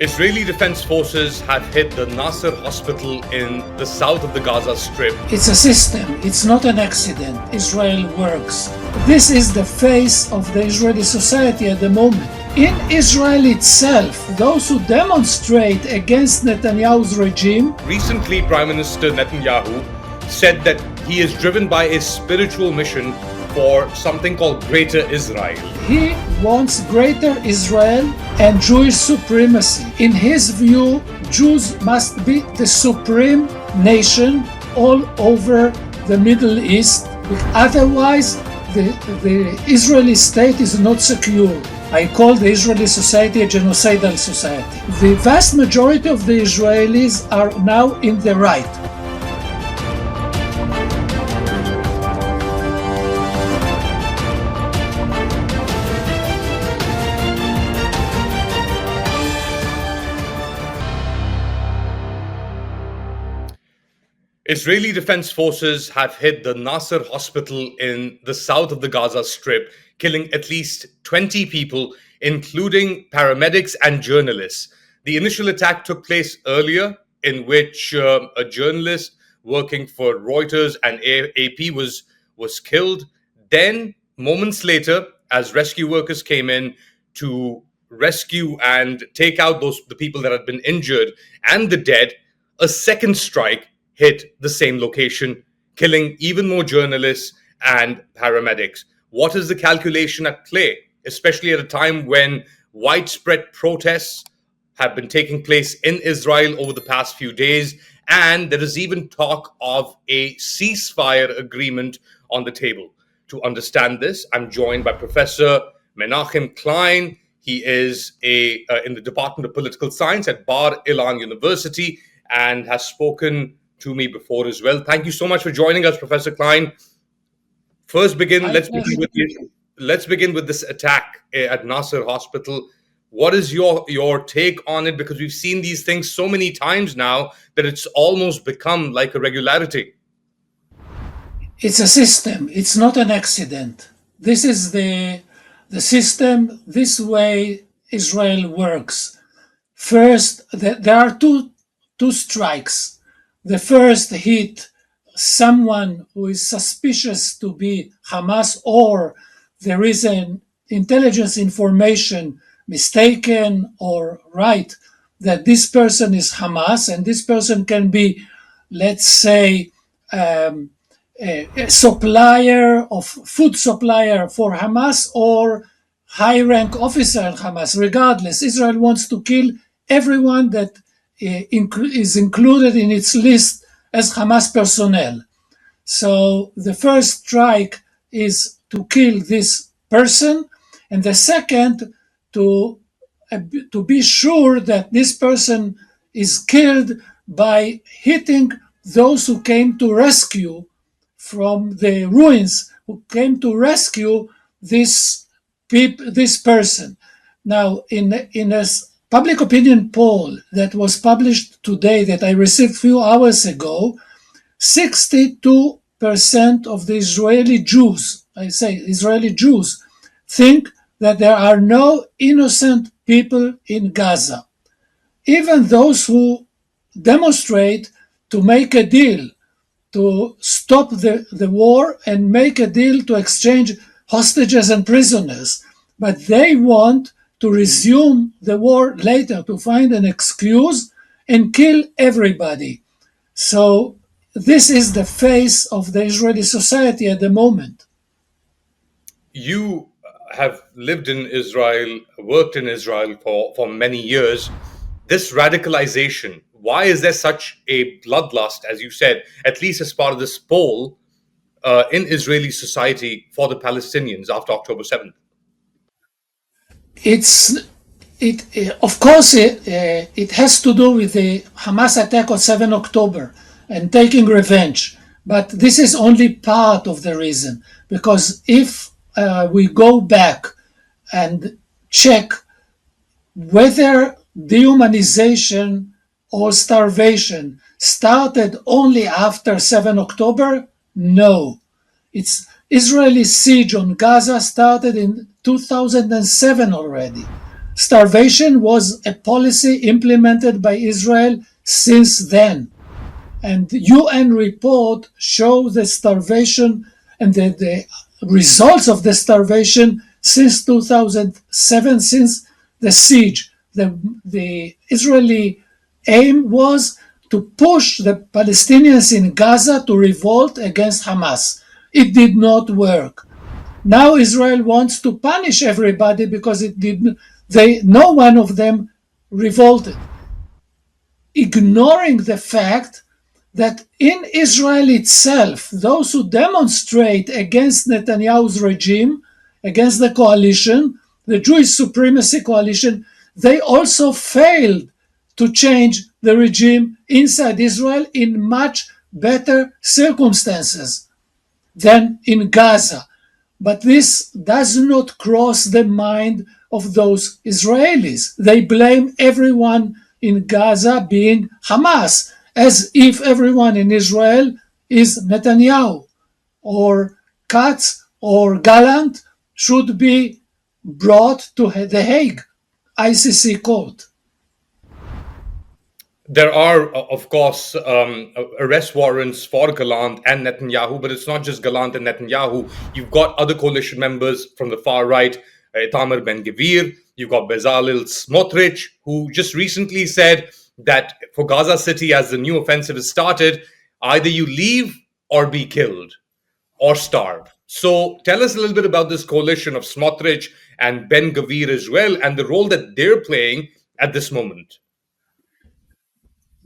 Israeli Defense Forces have hit the Nasser hospital in the south of the Gaza Strip. It's a system, it's not an accident. Israel works. This is the face of the Israeli society at the moment. In Israel itself, those who demonstrate against Netanyahu's regime. Recently, Prime Minister Netanyahu said that he is driven by a spiritual mission for something called Greater Israel. He wants Greater Israel and Jewish supremacy. In his view, Jews must be the supreme nation all over the Middle East. Otherwise, the Israeli state is not secure. I call the Israeli society a genocidal society. The vast majority of the Israelis are now in the right. Israeli Defense Forces have hit the Nasser hospital in the south of the Gaza Strip, killing at least 20 people, including paramedics and journalists. The initial attack took place earlier, in which a journalist working for Reuters and AP was killed. Then, moments later, as rescue workers came in to rescue and take out the people that had been injured and the dead, a second strike hit the same location, killing even more journalists and paramedics. What is the calculation at play, especially at a time when widespread protests have been taking place in Israel over the past few days, and there is even talk of a ceasefire agreement on the table? To understand this, I'm joined by Professor Menachem Klein. He is in the Department of Political Science at Bar Ilan University and has spoken to me before as well. Thank you so much for joining us, Professor Klein. Let's begin with this attack at Nasser Hospital. What is your take on it? Because we've seen these things so many times now that it's almost become like a regularity. It's a system. It's not an accident. This is the system. This way Israel works. First, there are two strikes. The first hit someone who is suspicious to be Hamas, or there is an intelligence information mistaken or right that this person is Hamas, and this person can be, let's say, a supplier of food supplier for Hamas or high rank officer in Hamas. Regardless, Israel wants to kill everyone that is included in its list as Hamas personnel. So the first strike is to kill this person, and the second to be sure that this person is killed by hitting those who came to rescue from the ruins, who came to rescue this person. Now, in a public opinion poll that was published today that I received a few hours ago, 62% of the Israeli Jews, think that there are no innocent people in Gaza. Even those who demonstrate to make a deal to stop the war and make a deal to exchange hostages and prisoners, but they want to resume the war later, to find an excuse and kill everybody. So this is the face of the Israeli society at the moment. You have lived in Israel, worked in Israel for many years. This radicalization, why is there such a bloodlust, as you said, at least as part of this poll, in Israeli society for the Palestinians after October 7th? Of course, it has to do with the Hamas attack on 7 October and taking revenge. But this is only part of the reason, because if we go back and check whether dehumanization or starvation started only after 7 October, no. It's Israeli siege on Gaza started in 2007 already. starvation was a policy implemented by Israel since then. And the UN report show the starvation and the results of the starvation since 2007, since the siege. The Israeli aim was to push the Palestinians in Gaza to revolt against Hamas. It did not work. Now Israel wants to punish everybody because no one of them revolted, ignoring the fact that in Israel itself, those who demonstrate against Netanyahu's regime, against the coalition, the Jewish supremacy coalition, they also failed to change the regime inside Israel in much better circumstances than in Gaza. But this does not cross the mind of those Israelis. They blame everyone in Gaza being Hamas, as if everyone in Israel is Netanyahu, or Katz or Gallant should be brought to the Hague ICC court. There are, of course, arrest warrants for Gallant and Netanyahu, but it's not just Gallant and Netanyahu. You've got other coalition members from the far right, Itamar Ben-Gvir. You've got Bezalel Smotrich, who just recently said that for Gaza City, as the new offensive has started, either you leave or be killed or starve. So tell us a little bit about this coalition of Smotrich and Ben-Gvir as well, and the role that they're playing at this moment.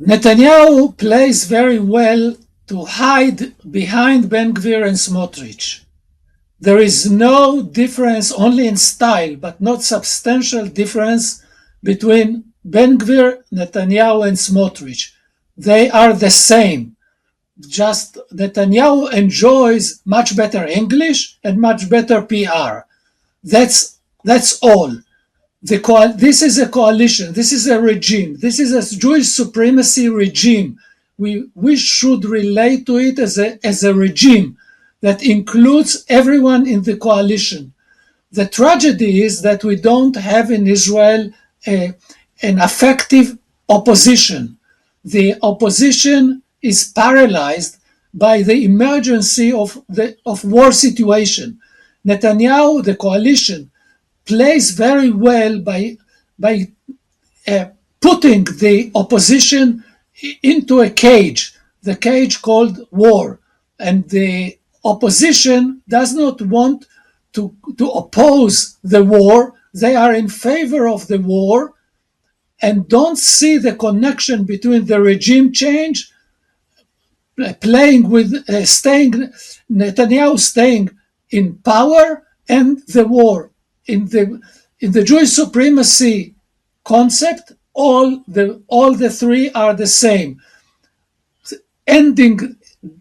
Netanyahu plays very well to hide behind Ben-Gvir and Smotrich. There is no difference, only in style, but not substantial difference between Ben-Gvir, Netanyahu, and Smotrich. They are the same. Just Netanyahu enjoys much better English and much better PR. That's all. This is a coalition. This is a regime. This is a Jewish supremacy regime. We should relate to it as a regime that includes everyone in the coalition. The tragedy is that we don't have in Israel an effective opposition. The opposition is paralyzed by the emergency of war situation. Netanyahu, the coalition, plays very well by putting the opposition into a cage, the cage called war. And the opposition does not want to oppose the war. They are in favor of the war and don't see the connection between the regime change, Netanyahu staying in power, and the war. In the Jewish supremacy concept, all the three are the same. Ending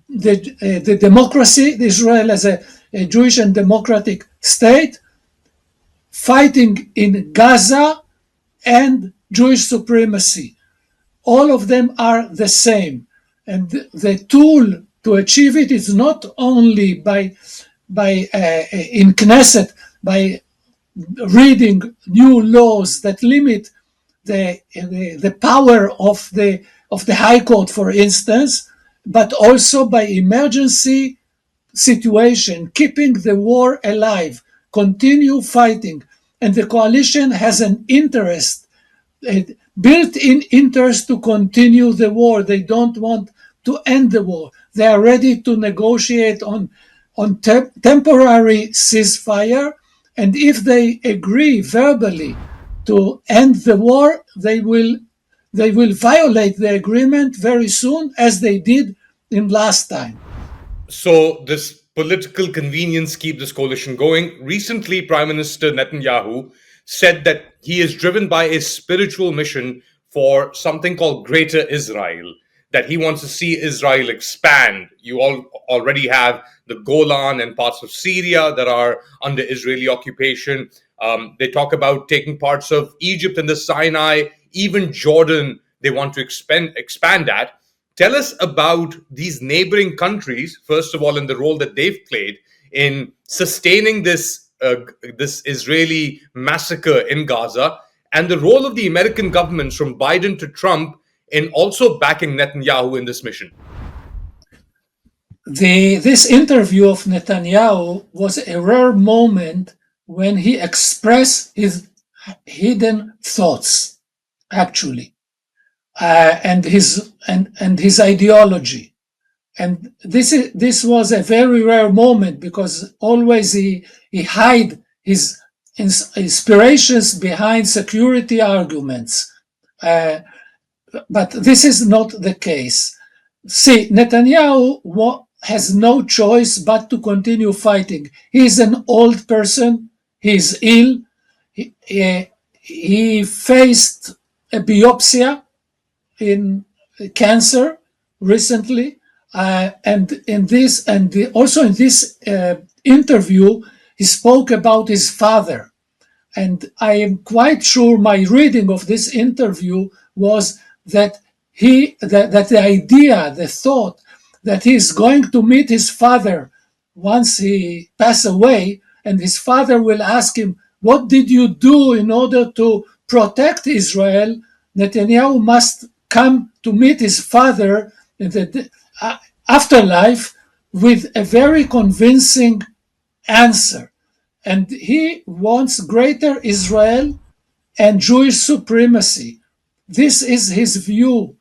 the democracy, Israel as a Jewish and democratic state, fighting in Gaza, and Jewish supremacy. All of them are the same. And the tool to achieve it is not only by in Knesset, by reading new laws that limit the power of the High Court, for instance, but also by emergency situation, keeping the war alive, continue fighting. And the coalition has an interest, a built-in interest to continue the war. They don't want to end the war. They are ready to negotiate on temporary ceasefire. And if they agree verbally to end the war, they will violate the agreement very soon, as they did in last time. So this political convenience keep this coalition going. Recently, Prime Minister Netanyahu said that he is driven by a spiritual mission for something called Greater Israel, that he wants to see Israel expand. You all already have the Golan and parts of Syria that are under Israeli occupation. They talk about taking parts of Egypt and the Sinai, even Jordan, they want to expand at. Tell us about these neighboring countries, first of all, and the role that they've played in sustaining this Israeli massacre in Gaza, and the role of the American governments from Biden to Trump in also backing Netanyahu in this mission? This interview of Netanyahu was a rare moment when he expressed his hidden thoughts, actually, and his ideology. And this was a very rare moment, because always he hide his inspirations behind security arguments. But this is not the case. See, Netanyahu has no choice but to continue fighting. He is an old person. He is ill. He faced a biopsy in cancer recently, and also in this interview, he spoke about his father. And I am quite sure my reading of this interview was that the idea, the thought that he is going to meet his father once he passes away, and his father will ask him, "What did you do in order to protect Israel?" Netanyahu must come to meet his father in the afterlife with a very convincing answer. And he wants greater Israel and Jewish supremacy. This is his view.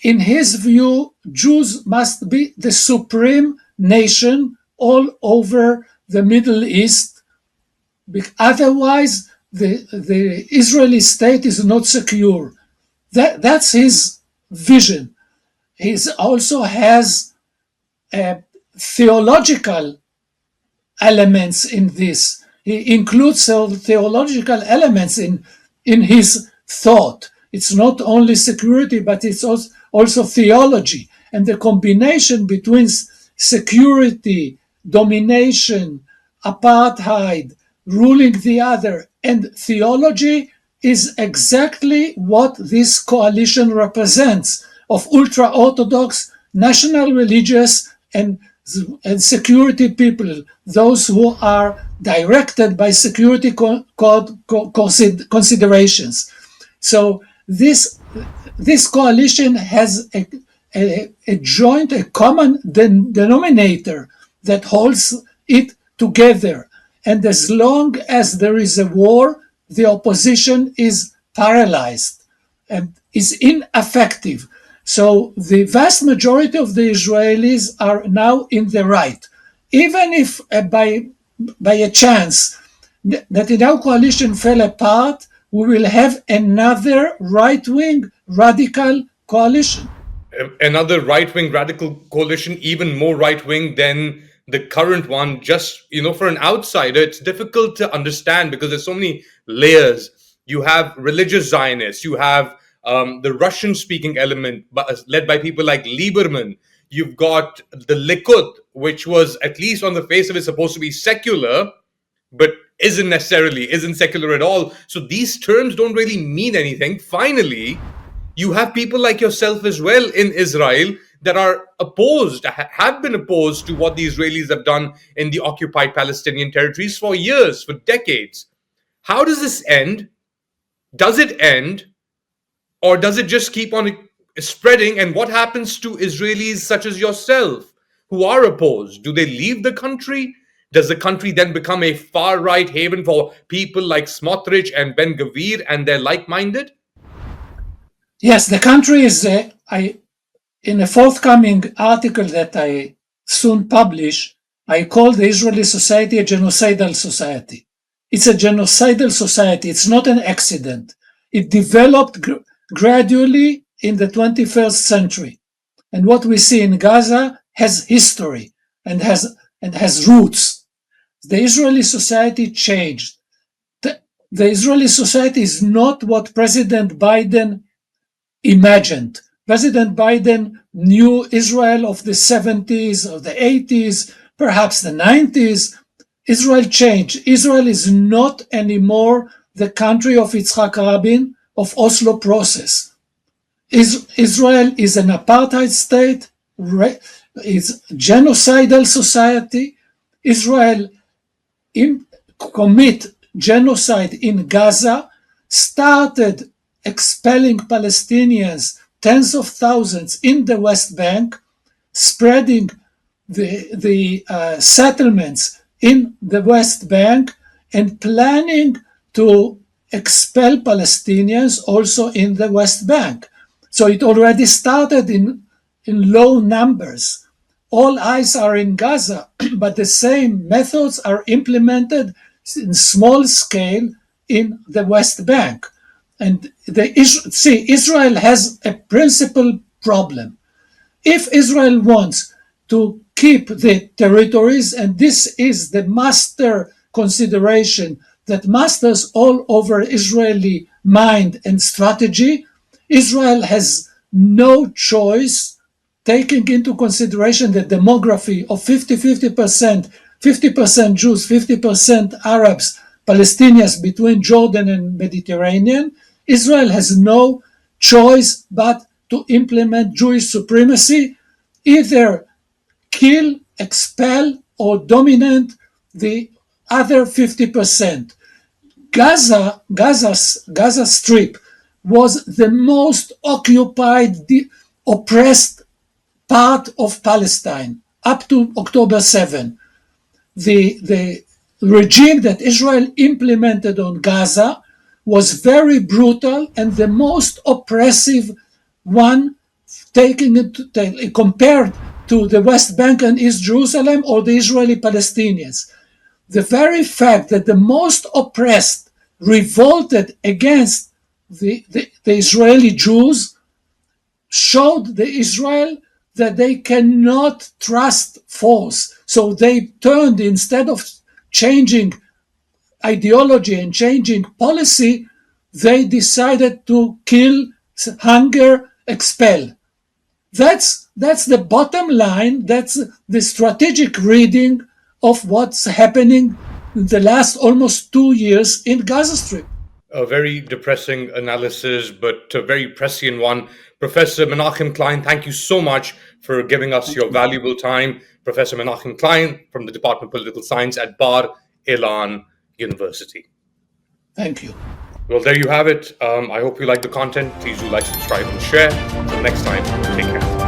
In his view, Jews must be the supreme nation all over the Middle East. Otherwise, the Israeli state is not secure. That's his vision. He also has theological elements in this. He includes theological elements in his thought. It's not only security, but it's also theology. And the combination between security, domination, apartheid, ruling the other, and theology is exactly what this coalition represents, of ultra-Orthodox, national religious, and security people, those who are directed by security considerations. So this coalition has a joint, a common denominator that holds it together. And as long as there is a war, the opposition is paralyzed and is ineffective. So the vast majority of the Israelis are now in the right. Even if by a chance Netanyahu coalition fell apart, we will have another right-wing radical coalition. Another right-wing radical coalition, even more right-wing than the current one. Just, for an outsider, it's difficult to understand because there's so many layers. You have religious Zionists, you have the Russian-speaking element led by people like Lieberman. You've got the Likud, which was, at least on the face of it, supposed to be secular, but isn't secular at all. So these terms don't really mean anything. Finally, you have people like yourself as well in Israel that are opposed, have been opposed to what the Israelis have done in the occupied Palestinian territories for years, for decades. How does this end? Does it end? Or does it just keep on spreading? And what happens to Israelis such as yourself who are opposed? Do they leave the country? Does the country then become a far-right haven for people like Smotrich and Ben Gvir and their like-minded? Yes, the country is, in a forthcoming article that I soon publish, I call the Israeli society a genocidal society. It's a genocidal society. It's not an accident. It developed gradually in the 21st century. And what we see in Gaza has history and has roots. The Israeli society changed. The Israeli society is not what President Biden imagined. President Biden knew Israel of the 70s or the 80s, perhaps the 90s. Israel changed. Israel is not anymore the country of Yitzhak Rabin, of Oslo process. Israel is an apartheid state, is genocidal society. Israel commit genocide in Gaza started expelling Palestinians, tens of thousands, in the West Bank, spreading the settlements in the West Bank, and planning to expel Palestinians also in the West Bank. So it already started in low numbers. All eyes are in Gaza, but the same methods are implemented in small scale in the West Bank. And Israel has a principal problem. If Israel wants to keep the territories, and this is the master consideration that masters all over Israeli mind and strategy, Israel has no choice, taking into consideration the demography of 50% Jews, 50% Arabs, Palestinians between Jordan and Mediterranean. Israel has no choice but to implement Jewish supremacy, either kill, expel, or dominate the other 50%. Gaza Strip was the most occupied, oppressed part of Palestine up to October 7. The regime that Israel implemented on Gaza was very brutal and the most oppressive one, taking it compared to the West Bank and East Jerusalem or the Israeli Palestinians. The very fact that the most oppressed revolted against the Israeli Jews showed the Israel that they cannot trust force. So they turned, instead of changing ideology and changing policy, they decided to kill, hunger, expel. That's the bottom line. That's the strategic reading of what's happening in the last almost 2 years in Gaza Strip. A very depressing analysis, but a very prescient one. Professor Menachem Klein, thank you so much for giving us your valuable time. Professor Menachem Klein from the Department of Political Science at Bar Ilan University. Thank you. Well, there you have it. I hope you like the content. Please do like, subscribe, and share. Until next time, take care.